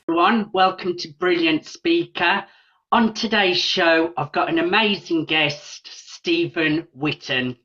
Everyone, welcome to Brilliant Speaker. On today's show, I've got an amazing guest, Stephen Whitton.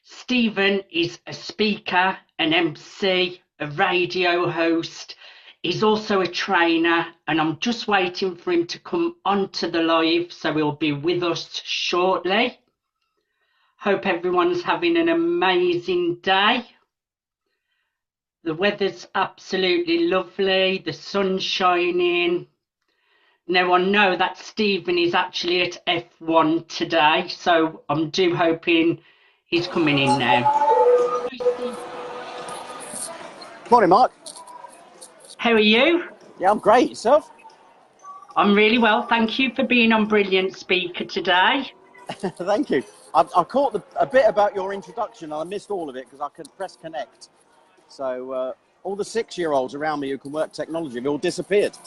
Stephen is a speaker, an MC, a radio host. He's also a trainer, and I'm just waiting for him to come onto the live, so he'll be with us shortly. Hope everyone's having an amazing day. The weather's absolutely lovely, the sun's shining. Now I know that Stephen is actually at F1 today, so I'm hoping he's coming in now. Morning, Mark. How are you? Yeah, I'm great. Yourself? I'm really well, thank you for being on Brilliant Speaker today. Thank you. I caught a bit about your introduction and I missed all of it because I could press connect. So all the 6-year-olds around me who can work technology have all disappeared.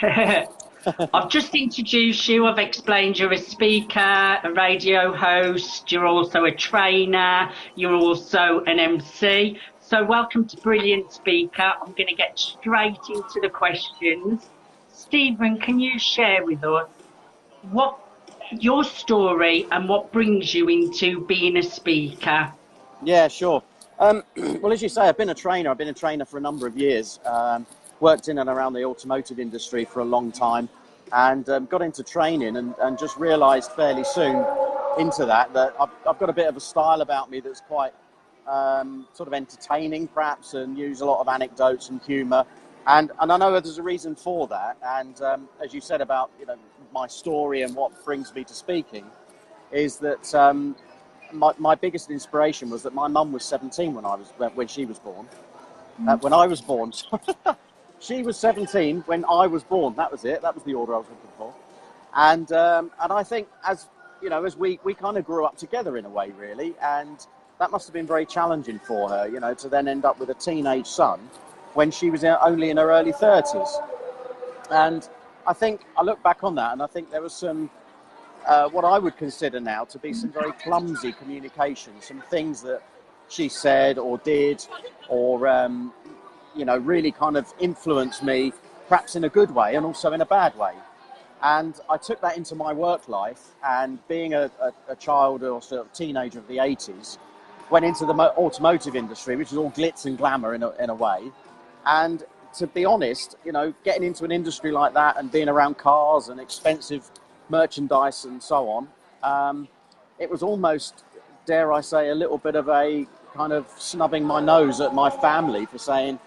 I've just introduced you, I've explained you're a speaker, a radio host, you're also a trainer, you're also an MC. So welcome to Brilliant Speaker. I'm going to get straight into the questions. Stephen, can you share with us what your story and what brings you into being a speaker? Yeah, sure. Well, as you say, I've been a trainer. I've been a trainer for a number of years. Worked in and around the automotive industry for a long time and got into training and just realised fairly soon into that I've got a bit of a style about me that's quite sort of entertaining perhaps and use a lot of anecdotes and humour. And I know there's a reason for that. And as you said about my story and what brings me to speaking is that my biggest inspiration was that my mum was 17 when she was born. When I was born, she was 17 when I was born. That was it. That was the order I was looking for. And I think as we kind of grew up together in a way, really. And that must have been very challenging for her, to then end up with a teenage son when she was only in her early 30s. And I think I look back on that and I think there was some what I would consider now to be some very clumsy communication, some things that she said or did or really kind of influenced me, perhaps in a good way and also in a bad way. And I took that into my work life, and being a child or sort of teenager of the 80s, went into the automotive industry, which is all glitz and glamour in a way. And to be honest, getting into an industry like that and being around cars and expensive merchandise and so on, it was almost, dare I say, a little bit of a kind of snubbing my nose at my family for saying,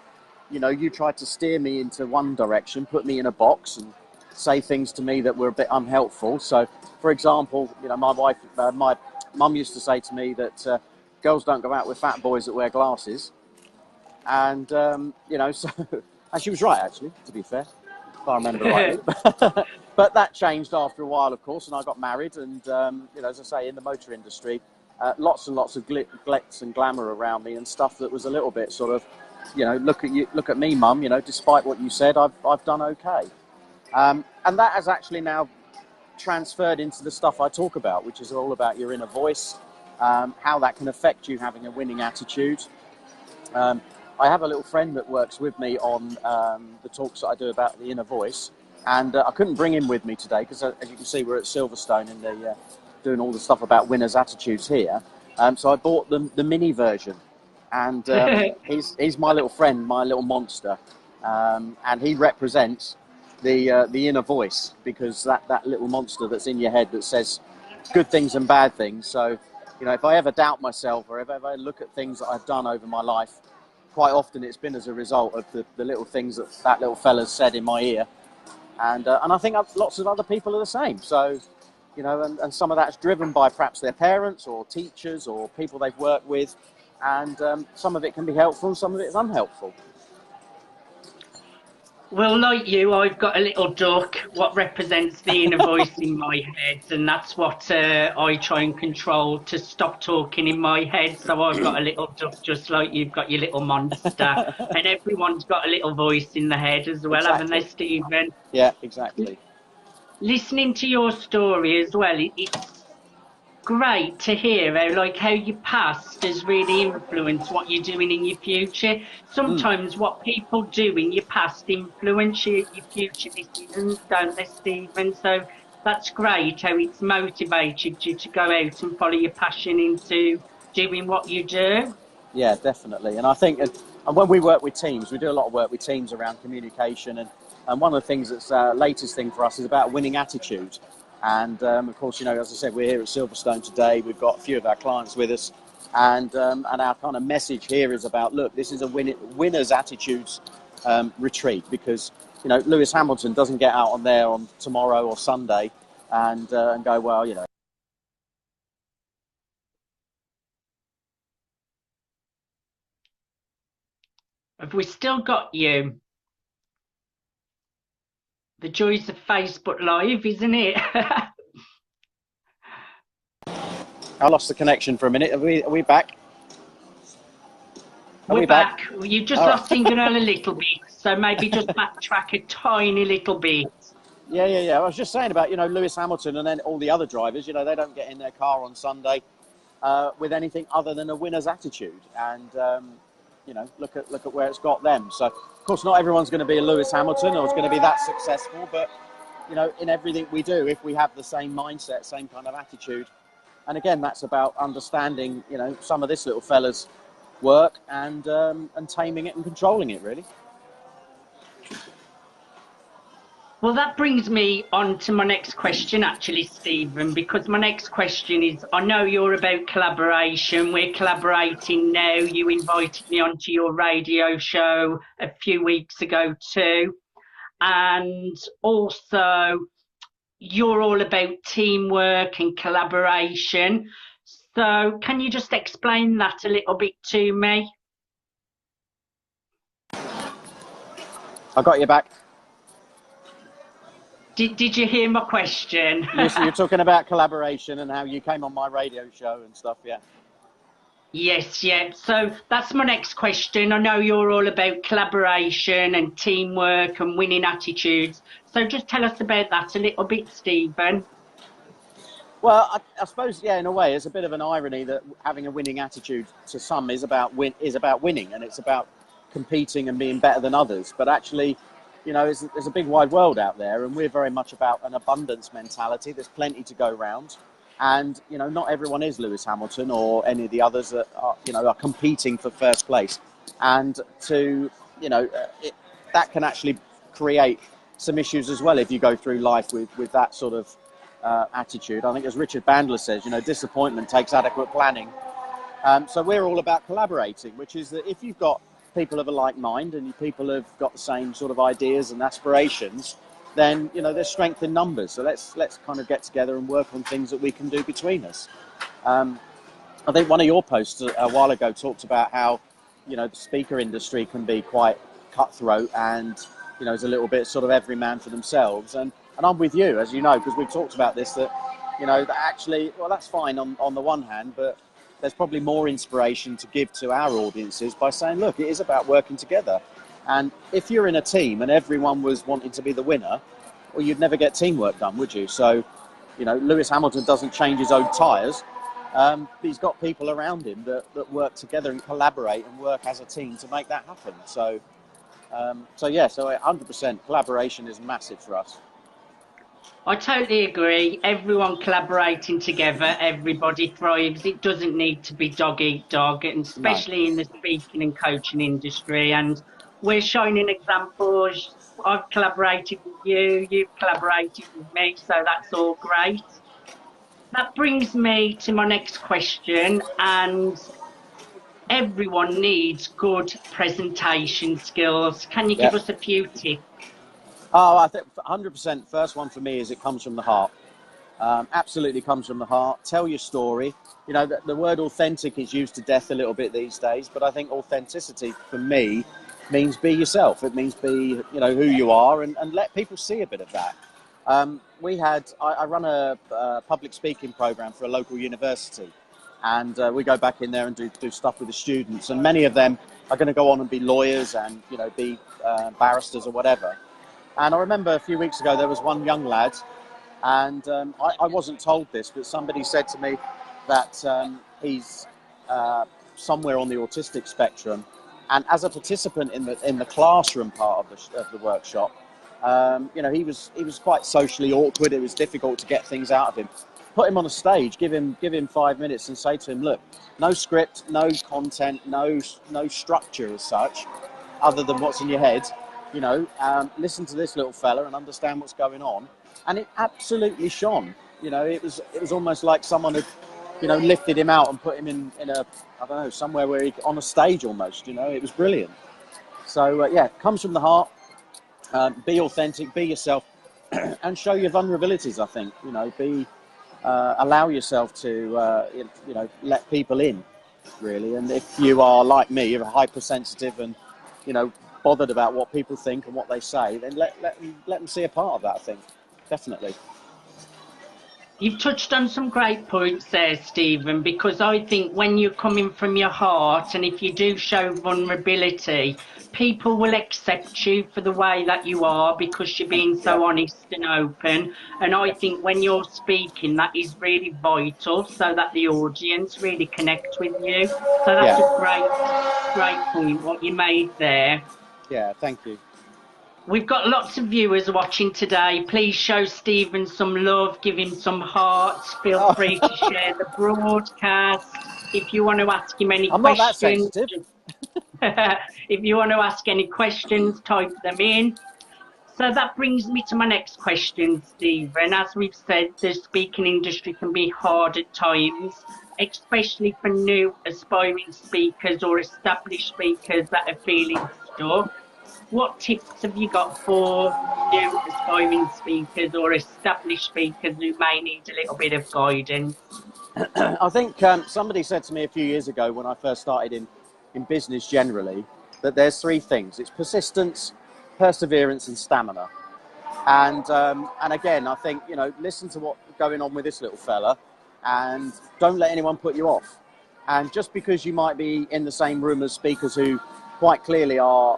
you tried to steer me into one direction, put me in a box and say things to me that were a bit unhelpful. So, for example, my mum used to say to me that girls don't go out with fat boys that wear glasses. And, so, and she was right, actually, to be fair, if I remember rightly. But that changed after a while, of course, and I got married. And, as I say, in the motor industry, lots and lots of glitz and glamour around me and stuff that was a little bit sort of, look at me, mum, despite what you said, I've done okay. And that has actually now transferred into the stuff I talk about, which is all about your inner voice, how that can affect you having a winning attitude. I have a little friend that works with me on the talks that I do about the inner voice, and I couldn't bring him with me today because, as you can see, we're at Silverstone and doing all the stuff about winners' attitudes here. So I bought the mini version, and he's my little friend, my little monster, and he represents the inner voice, because that little monster that's in your head that says good things and bad things. So, if I ever doubt myself or if I ever look at things that I've done over my life, quite often it's been as a result of the little things that little fella's said in my ear. And I think lots of other people are the same. So, and some of that's driven by perhaps their parents or teachers or people they've worked with. And some of it can be helpful and some of it is unhelpful. Well, like you, I've got a little duck, what represents the inner voice in my head, and that's what I try and control to stop talking in my head. So I've got a little duck, just like you've got your little monster, and everyone's got a little voice in the head as well, Exactly. haven't they, Stephen? Yeah, exactly. Listening to your story as well, great to hear how your past has really influenced what you're doing in your future. Mm. Sometimes what people do in your past influence your future decisions, don't they, Stephen? So that's great how it's motivated you to go out and follow your passion into doing what you do. Yeah, definitely. And I think, and when we work with teams, we do a lot of work with teams around communication. And one of the things that's latest thing for us is about winning attitude. And of course, you know, as I said, we're here at Silverstone today. We've got a few of our clients with us. And our kind of message here is about, look, this is a winner's attitudes retreat, because, you know, Lewis Hamilton doesn't get out on there on tomorrow or Sunday and go, well, you know. Have we still got you? The joys of Facebook Live, isn't it? I lost the connection for a minute. Are we back? Are We're we back? back. You just All lost right. signal a little bit, so maybe just backtrack a tiny little bit. Yeah. I was just saying about, you know, Lewis Hamilton and then all the other drivers, you know, they don't get in their car on Sunday with anything other than a winner's attitude. And, you know, look at where it's got them. So, of course, not everyone's going to be a Lewis Hamilton or is going to be that successful. But, you know, in everything we do, if we have the same mindset, same kind of attitude. And again, that's about understanding, you know, some of this little fella's work and taming it and controlling it, really. Well, that brings me on to my next question, actually, Stephen, because my next question is, I know you're about collaboration. We're collaborating now. You invited me onto your radio show a few weeks ago too. And also, you're all about teamwork and collaboration. So can you just explain that a little bit to me? I got you back. Did you hear my question? You're talking about collaboration and how you came on my radio show and stuff, yeah. Yes, yeah. So that's my next question. I know you're all about collaboration and teamwork and winning attitudes. So just tell us about that a little bit, Stephen. Well, I suppose, yeah, in a way, it's a bit of an irony that having a winning attitude to some is about winning, and it's about competing and being better than others. But actually, you know, there's a big wide world out there, and we're very much about an abundance mentality. There's plenty to go round, and you know, not everyone is Lewis Hamilton or any of the others that are competing for first place, and you know, that can actually create some issues as well if you go through life with that sort of attitude. I think, as Richard Bandler says, you know, disappointment takes adequate planning. So we're all about collaborating, which is that if you've got people of a like mind and people have got the same sort of ideas and aspirations, then you know there's strength in numbers. So let's kind of get together and work on things that we can do between us. I think one of your posts a while ago talked about how, you know, the speaker industry can be quite cutthroat and, you know, it's a little bit sort of every man for themselves. And I'm with you, as you know, because we've talked about this, that, you know, that actually, well, that's fine on the one hand, but there's probably more inspiration to give to our audiences by saying, look, it is about working together. And if you're in a team and everyone was wanting to be the winner, well, you'd never get teamwork done, would you? So, you know, Lewis Hamilton doesn't change his own tyres. He's got people around him that work together and collaborate and work as a team to make that happen. So 100% collaboration is massive for us. I totally agree. Everyone collaborating together, everybody thrives. It doesn't need to be dog eat dog, and No. especially in the speaking and coaching industry. And we're shining examples. I've collaborated with you, you've collaborated with me, so that's all great. That brings me to my next question, and everyone needs good presentation skills. Can you give Yeah. us a few tips? Oh, I think 100%. First one for me is it comes from the heart. Absolutely comes from the heart. Tell your story. You know, the word authentic is used to death a little bit these days, but I think authenticity for me means be yourself. It means be, you know, who you are and let people see a bit of that. I run a public speaking program for a local university, and we go back in there and do stuff with the students, and many of them are going to go on and be lawyers and, you know, be barristers or whatever. And I remember a few weeks ago there was one young lad And I wasn't told this, but somebody said to me that he's somewhere on the autistic spectrum. And as a participant in the classroom part of the workshop, he was quite socially awkward. It was difficult to get things out of him. Put him on a stage, give him 5 minutes, and say to him, "Look, no script, no content, no structure as such, other than what's in your head. Listen to this little fella and understand what's going on." And it absolutely shone. It was almost like someone had, lifted him out and put him in a, I don't know, somewhere where he on a stage almost. It was brilliant. So it comes from the heart. Be authentic, be yourself, and show your vulnerabilities. I think allow yourself to let people in, really. And if you are like me, you're hypersensitive and bothered about what people think and what they say, then let them see a part of that. I think definitely. You've touched on some great points there, Stephen, because I think when you're coming from your heart and if you do show vulnerability, people will accept you for the way that you are because you're being so honest and open. And I think when you're speaking, that is really vital so that the audience really connect with you. So that's a great point, what you made there. Yeah, thank you. We've got lots of viewers watching today. Please show Stephen some love, give him some hearts. Feel free to share the broadcast. If you want to ask him any I'm questions, not that sensitive. if you want to ask any questions, type them in. So that brings me to my next question, Stephen. As we've said, the speaking industry can be hard at times, especially for new aspiring speakers or established speakers that are feeling stuck. What tips have you got for new aspiring speakers or established speakers who may need a little bit of guidance? I think somebody said to me a few years ago when I first started in business generally that there's three things. It's persistence, perseverance, and stamina. And again, I think, listen to what's going on with this little fella and don't let anyone put you off. And just because you might be in the same room as speakers who quite clearly are,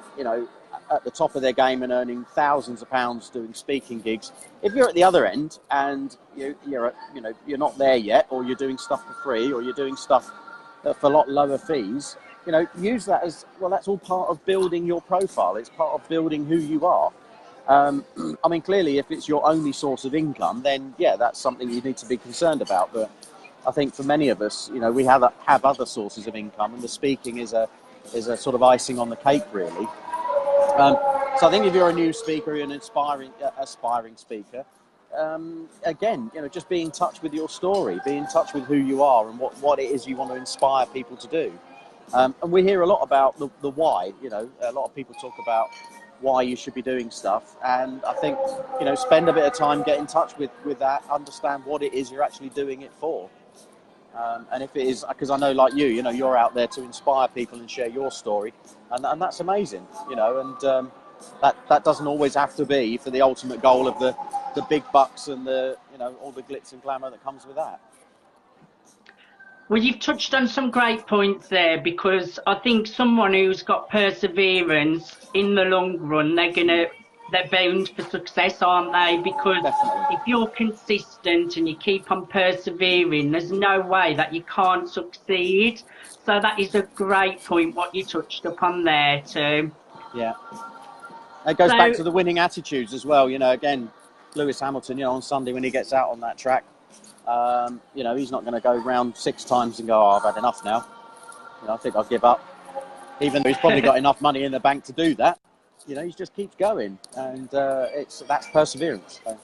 at the top of their game and earning thousands of pounds doing speaking gigs, if you're at the other end and you're not there yet, or you're doing stuff for free, or you're doing stuff for a lot lower fees, use that as, well, that's all part of building your profile. It's part of building who you are. I mean, clearly, if it's your only source of income, then yeah, that's something you need to be concerned about. But I think for many of us, we have other sources of income, and the speaking is a sort of icing on the cake, really. So I think if you're a new speaker, you're an aspiring speaker, again, just be in touch with your story, be in touch with who you are and what it is you want to inspire people to do. And we hear a lot about the why. A lot of people talk about why you should be doing stuff, and I think spend a bit of time, get in touch with that, understand what it is you're actually doing it for. And if it is, because I know, like you're out there to inspire people and share your story, and that's amazing, and that doesn't always have to be for the ultimate goal of the big bucks and the all the glitz and glamour that comes with that. Well, you've touched on some great points there, because I think someone who's got perseverance in the long run, they're bound for success, aren't they? Because Definitely. if you're consistent and you keep on persevering, there's no way that you can't succeed. So that is a great point, what you touched upon there too. Yeah. It goes back to the winning attitudes as well. Again, Lewis Hamilton, on Sunday when he gets out on that track, he's not going to go round 6 times and go, "Oh, I've had enough now. I think I'll give up." Even though he's probably got enough money in the bank to do that, he just keeps going, and that's perseverance. So.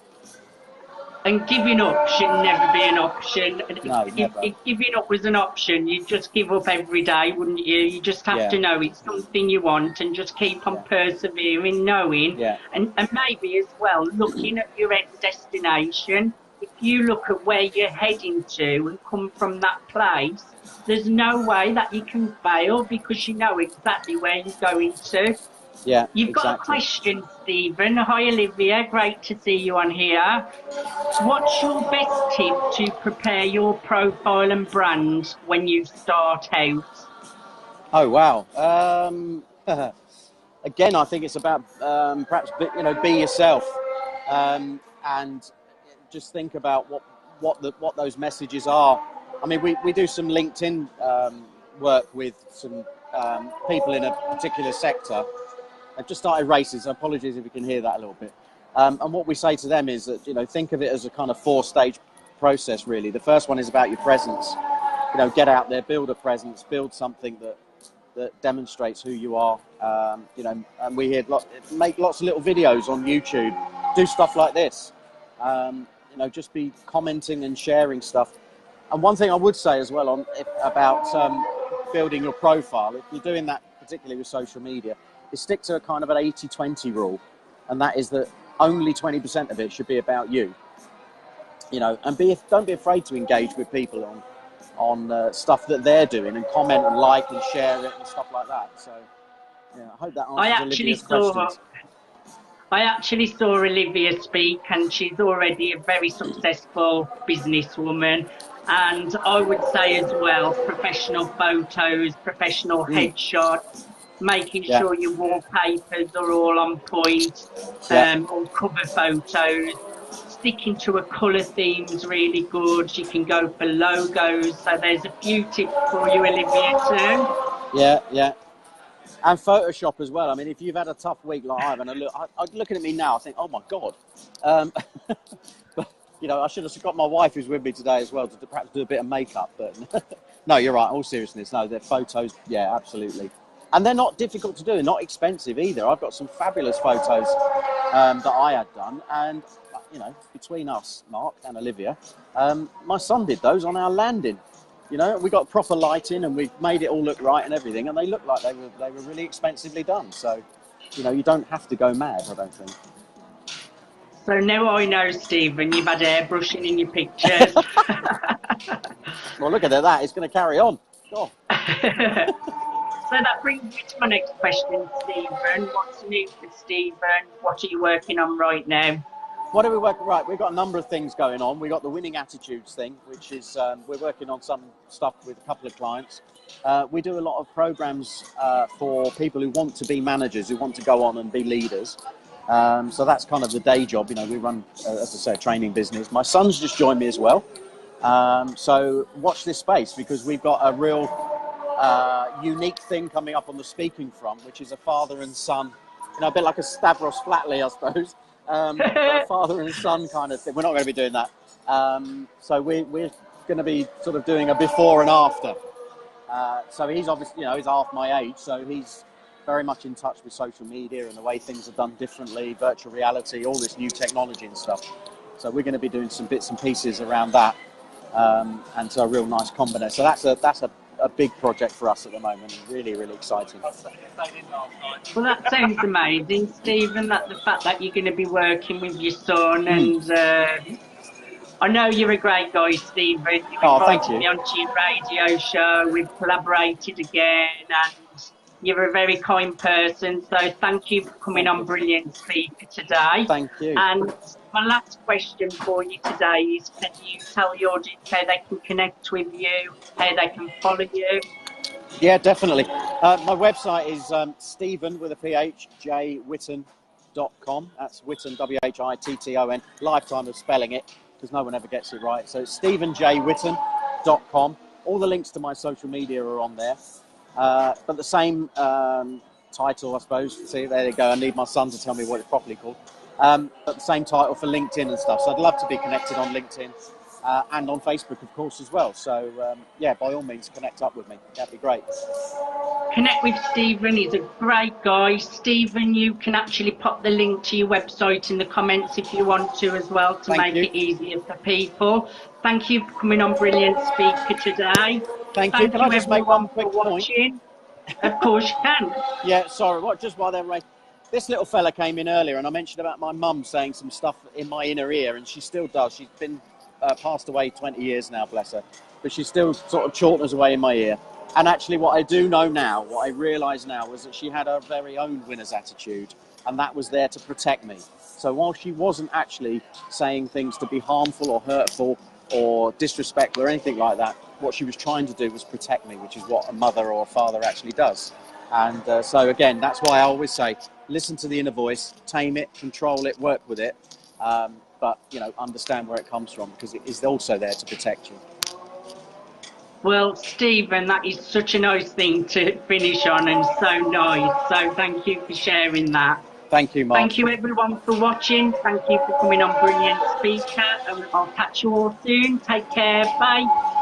And giving up should never be an option. No, never. If giving up was an option, you'd just give up every day, wouldn't you? You just have to know it's something you want and just keep on persevering, knowing, and maybe as well, looking at your end destination. If you look at where you're heading to and come from that place, there's no way that you can fail because you know exactly where you're going to. Yeah, You've got a question, Stephen. Hi, Olivia. Great to see you on here. What's your best tip to prepare your profile and brand when you start out? Oh, wow. Again, I think it's about perhaps be yourself, and just think about what those messages are. I mean, we do some LinkedIn work with some people in a particular sector. I've just started races. Apologies if you can hear that a little bit. And what we say to them is that, you know, think of it as a kind of 4-stage process, really. The first one is about your presence. You know, get out there, build a presence, build something that demonstrates who you are. You know, and we make lots of little videos on YouTube, do stuff like this. You know, just be commenting and sharing stuff. And one thing I would say as well about building your profile, if you're doing that particularly with social media, is stick to a kind of an 80-20 rule. And that is that only 20% of it should be about you. You know, and don't be afraid to engage with people on stuff that they're doing, and comment and like and share it and stuff like that. So, yeah, I hope that answers Olivia's questions. I actually saw Olivia speak, and she's already a very successful businesswoman. And I would say as well, professional photos, professional headshots, making Yeah. sure your wallpapers are all on point, Yeah. or cover photos. Sticking to a colour theme's really good. You can go for logos. So there's a few tips for you, Olivia, too. Yeah, yeah. And Photoshop as well. I mean, if you've had a tough week like I have, and looking at me now, I think, oh my God. But, you know, I should have got my wife who's with me today as well to perhaps do a bit of makeup. But no, you're right. All seriousness, no, they're photos. Yeah, absolutely. And they're not difficult to do, not expensive either. I've got some fabulous photos that I had done. And, you know, between us, Mark and Olivia, my son did those on our landing. You know, we got proper lighting and we've made it all look right and everything, and they look like they were really expensively done. So, you know, you don't have to go mad, I don't think. So now I know, Stephen, you've had airbrushing in your pictures. Well, look at that. It's going to carry on. Oh. So that brings me to my next question, Stephen. What's new for Stephen? What are you working on right now? What are we working? Right, we've got a number of things going on. We've got the winning attitudes thing, which is we're working on some stuff with a couple of clients. We do a lot of programs for people who want to be managers, who want to go on and be leaders. So that's kind of the day job. You know, we run, as I said, a training business. My son's just joined me as well. So watch this space, because we've got a real unique thing coming up on the speaking front, which is a father and son, you know, a bit like a Stavros Flatley, I suppose. A father and son kind of thing. We're not going to be doing that. So we're going to be sort of doing a before and after. So he's obviously, you know, he's half my age, so he's very much in touch with social media and the way things are done differently, virtual reality, all this new technology and stuff. So we're going to be doing some bits and pieces around that, and so a real nice combination. So that's a big project for us at the moment. Really, really exciting. Well, that sounds amazing, Stephen. That the fact that you're going to be working with your son, and I know you're a great guy, Stephen. You invited me onto your radio show. We've collaborated again, and you're a very kind person. So thank you for coming on Brilliant Speaker today. Thank you. And my last question for you today is, can you tell the audience how they can connect with you, how they can follow you? Yeah, definitely. My website is Stephen with a PH, Whitton.com. That's Whitton, Whitton. Lifetime of spelling it, because no one ever gets it right. So it's StephenJWhitton.com. All the links to my social media are on there. But the same title, I suppose. See, there you go. I need my son to tell me what it's properly called. But the same title for LinkedIn and stuff. So I'd love to be connected on LinkedIn. And on Facebook, of course, as well. So, yeah, by all means, connect up with me. That'd be great. Connect with Stephen. He's a great guy. Stephen, you can actually pop the link to your website in the comments if you want to as well, to make it easier for people. Thank you for coming on Brilliant Speaker today. Thank you. Can I just make one quick point? Of course you can. Yeah, sorry. Just while they're right. This little fella came in earlier, and I mentioned about my mum saying some stuff in my inner ear, and she still does. She's been passed away 20 years now, bless her. But she's still sort of chorters away in my ear. And actually what I do know now, what I realise now, was that she had her very own winner's attitude, and that was there to protect me. So while she wasn't actually saying things to be harmful or hurtful or disrespectful or anything like that, what she was trying to do was protect me, which is what a mother or a father actually does. And so again, that's why I always say, listen to the inner voice, tame it, control it, work with it. but understand where it comes from, because it is also there to protect you. Well, Stephen, that is such a nice thing to finish on, and so nice. So thank you for sharing that. Thank you, Mark. Thank you everyone for watching. Thank you for coming on Brilliant Speaker, and I'll catch you all soon. Take care. Bye.